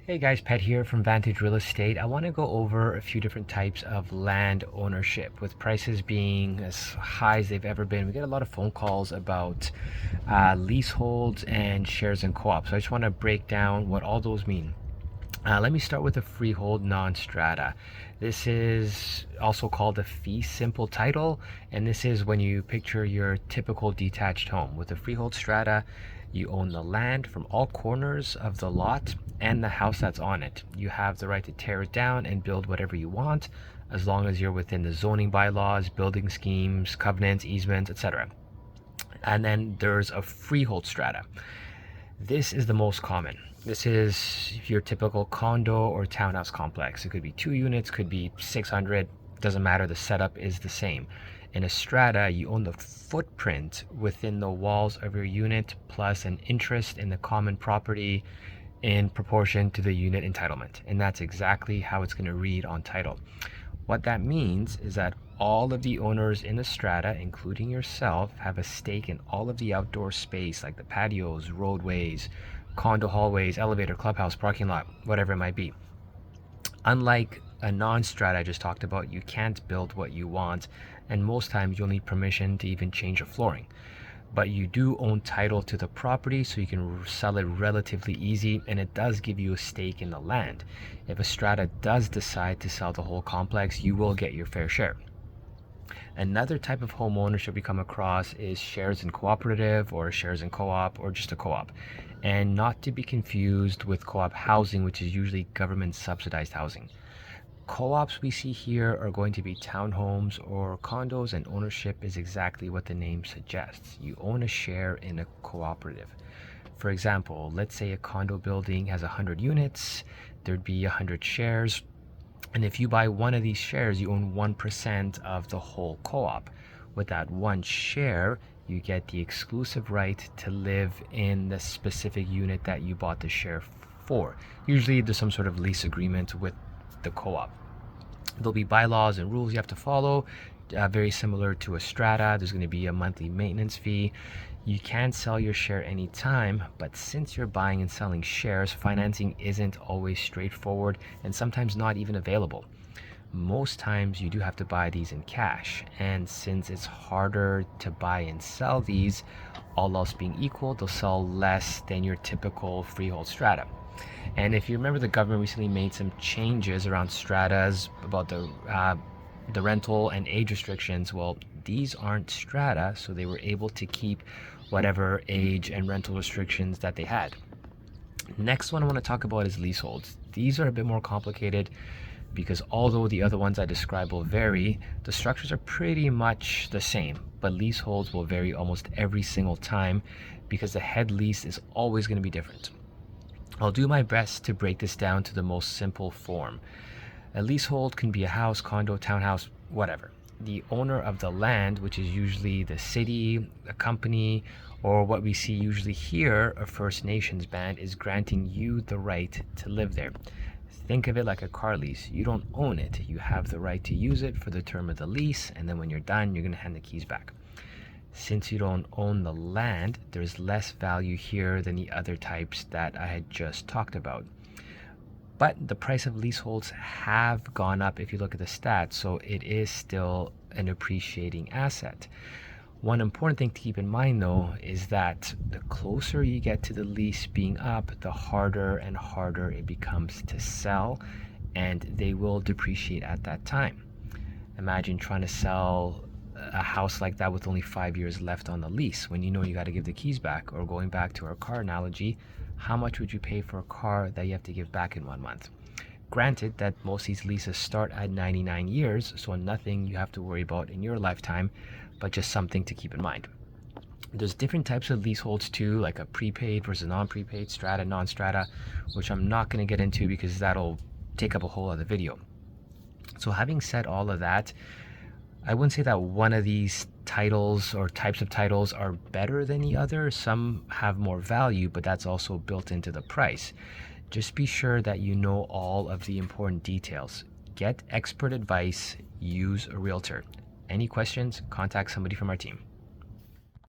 Hey guys, Pet here from Vantage Real Estate. I want to go over a few different types of land ownership with prices being as high as they've ever been. We get a lot of phone calls about leaseholds and shares and co-ops. So I just want to break down what all those mean. Let me start with a freehold non-strata. This is also called a fee simple title, and this is when you picture your typical detached home. With a freehold strata, you own the land from all corners of the lot and the house that's on it. You have the right to tear it down and build whatever you want, as long as you're within the zoning bylaws, building schemes, covenants, easements, etc. And then there's a freehold strata. This is the most common. This is your typical condo or townhouse complex. It could be 2 units, could be 600, doesn't matter, the setup is the same. In a strata, you own the footprint within the walls of your unit plus an interest in the common property in proportion to the unit entitlement. And that's exactly how it's going to read on title. What that means is that all of the owners in the strata, including yourself, have a stake in all of the outdoor space like the patios, roadways, condo hallways, elevator, clubhouse, parking lot, whatever it might be. Unlike a non-strata I just talked about, you can't build what you want, and most times you'll need permission to even change the flooring. But you do own title to the property, so you can sell it relatively easy, and it does give you a stake in the land. If a strata does decide to sell the whole complex, you will get your fair share. Another type of home ownership we come across is shares in cooperative or shares in co-op or just a co-op. And not to be confused with co-op housing, which is usually government subsidized housing. Co-ops we see here are going to be townhomes or condos, and ownership is exactly what the name suggests. You own a share in a cooperative. For example, let's say a condo building has 100 units, there'd be 100 shares. And if you buy one of these shares, you own 1% of the whole co-op. With that one share, you get the exclusive right to live in the specific unit that you bought the share for. Usually there's some sort of lease agreement with the co-op. There'll be bylaws and rules you have to follow, very similar to a strata. There's going to be a monthly maintenance fee. You can sell your share anytime, but since you're buying and selling shares, financing isn't always straightforward and sometimes not even available. Most times you do have to buy these in cash, and since it's harder to buy and sell these, all else being equal, they'll sell less than your typical freehold strata. And if you remember, the government recently made some changes around stratas about the rental and age restrictions. Well, these aren't strata, so they were able to keep whatever age and rental restrictions that they had. Next one I want to talk about is leaseholds. These are a bit more complicated because although the other ones I describe will vary, the structures are pretty much the same, but leaseholds will vary almost every single time because the head lease is always going to be different. I'll do my best to break this down to the most simple form. A leasehold can be a house, condo, townhouse, whatever. The owner of the land, which is usually the city, a company, or what we see usually here, a First Nations band, is granting you the right to live there. Think of it like a car lease. You don't own it. You have the right to use it for the term of the lease, and then when you're done, you're going to hand the keys back. Since you don't own the land, there's less value here than the other types that I had just talked about. But the price of leaseholds have gone up if you look at the stats, so it is still an appreciating asset. One important thing to keep in mind though is that the closer you get to the lease being up, the harder and harder it becomes to sell, and they will depreciate at that time. Imagine trying to sell a house like that with only 5 years left on the lease when you know you got to give the keys back. Or going back to our car analogy, how much would you pay for a car that you have to give back in 1 month? Granted that most of these leases start at 99 years, so nothing you have to worry about in your lifetime, but just something to keep in mind. There's different types of leaseholds too, like a prepaid versus non-prepaid, strata, non-strata, which I'm not going to get into because that'll take up a whole other video. So having said all of that, I wouldn't say that one of these titles or types of titles are better than the other. Some have more value, but that's also built into the price. Just be sure that you know all of the important details. Get expert advice, use a realtor. Any questions, contact somebody from our team.